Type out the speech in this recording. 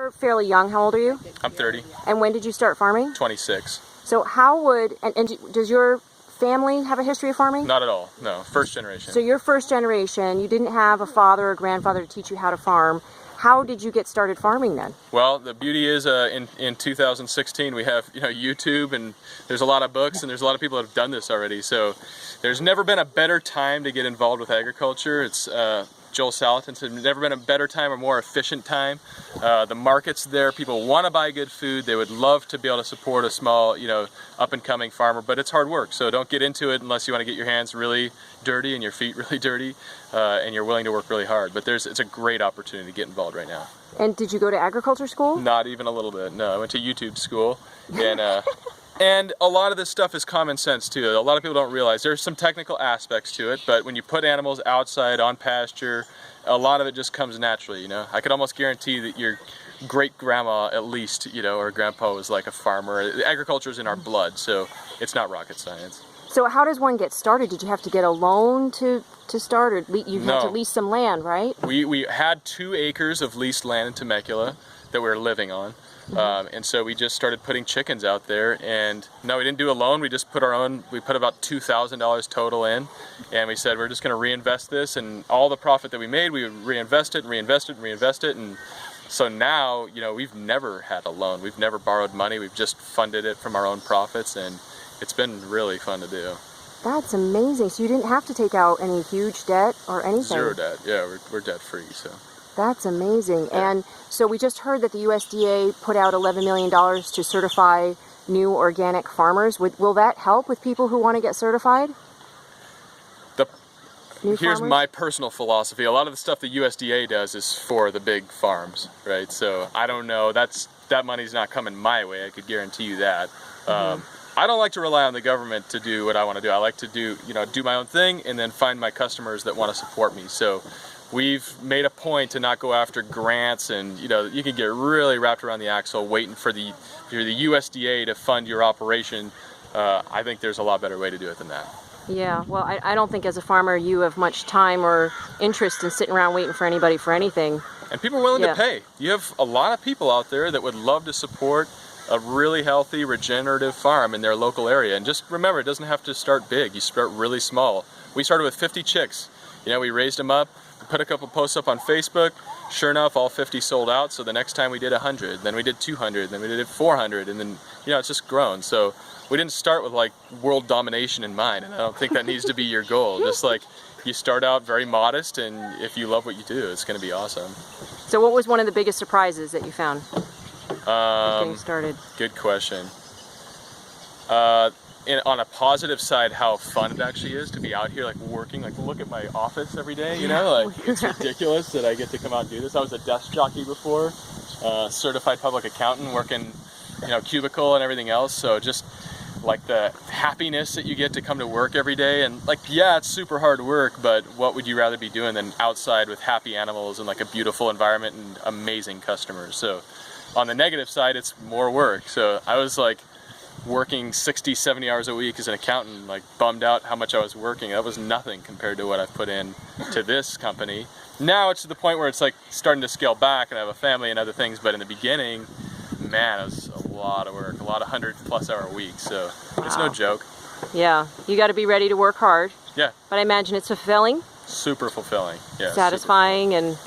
you're fairly young. How old are you? I'm 30. And when did you start farming? 26. So how would, and does your family have a history of farming? Not at all, no. First generation. So you're first generation. You didn't have a father or grandfather to teach you how to farm. How did you get started farming then? Well, the beauty is in 2016 we have YouTube, and there's a lot of books, and there's a lot of people that have done this already. So there's never been a better time to get involved with agriculture. It's Joel Salatin said, never been a better time or more efficient time. The market's there. People want to buy good food. They would love to be able to support a small, up-and-coming farmer, but it's hard work. So don't get into it unless you want to get your hands really dirty and your feet really dirty, and you're willing to work really hard. But it's a great opportunity to get involved right now. And did you go to agriculture school? Not even a little bit. No, I went to YouTube school, and and a lot of this stuff is common sense too. A lot of people don't realize there's some technical aspects to it, but when you put animals outside on pasture, a lot of it just comes naturally. I could almost guarantee that your great grandma, at least, or grandpa was like a farmer. Agriculture is in our blood, so it's not rocket science. So how does one get started? Did you have to get a loan to start, or you had to lease some land, right? We had 2 acres of leased land in Temecula that we were living on. And so we just started putting chickens out there, and no, we didn't do a loan. We just put we put about $2,000 total in, and we said we're just going to reinvest this, and all the profit that we made, we would reinvest it and reinvest it and reinvest it. And so now, we've never had a loan. We've never borrowed money. We've just funded it from our own profits, and it's been really fun to do. That's amazing. So you didn't have to take out any huge debt or anything? Zero debt. Yeah, we're debt free. So. That's amazing. Yeah. And so we just heard that the USDA put out $11 million to certify new organic farmers. Will that help with people who want to get certified? Here's my personal philosophy. A lot of the stuff the USDA does is for the big farms, right? So I don't know. That money's not coming my way. I could guarantee you that. I don't like to rely on the government to do what I want to do. I like to do my own thing and then find my customers that want to support me. So we've made a point to not go after grants, and you can get really wrapped around the axle waiting for the USDA to fund your operation. I think there's a lot better way to do it than that. Yeah, well, I don't think as a farmer you have much time or interest in sitting around waiting for anybody for anything. And people are willing to pay. You have a lot of people out there that would love to support a really healthy, regenerative farm in their local area. And just remember, it doesn't have to start big. You start really small. We started with 50 chicks. We raised them up, put a couple posts up on Facebook. Sure enough, all 50 sold out. So the next time we did 100, then we did 200, then we did 400, and then it's just grown. So we didn't start with like world domination in mind, and I don't think that needs to be your goal. Just like you start out very modest, and if you love what you do, it's going to be awesome. So what was one of the biggest surprises that you found getting started? Good question. On a positive side, how fun it actually is to be out here, like working. Like, look at my office every day. It's ridiculous that I get to come out and do this. I was a desk jockey before, certified public accountant, working, cubicle and everything else. So just like the happiness that you get to come to work every day, and it's super hard work, but what would you rather be doing than outside with happy animals and like a beautiful environment and amazing customers? So on the negative side, it's more work. So I was like working 60, 70 hours a week as an accountant, like bummed out how much I was working. That was nothing compared to what I've put in to this company. Now it's to the point where it's like starting to scale back, and I have a family and other things, but in the beginning, man, it was a lot of work, a lot of 100+ hour weeks, so it's no joke. Yeah, you got to be ready to work hard. Yeah. But I imagine it's fulfilling? Super fulfilling, yeah. Satisfying and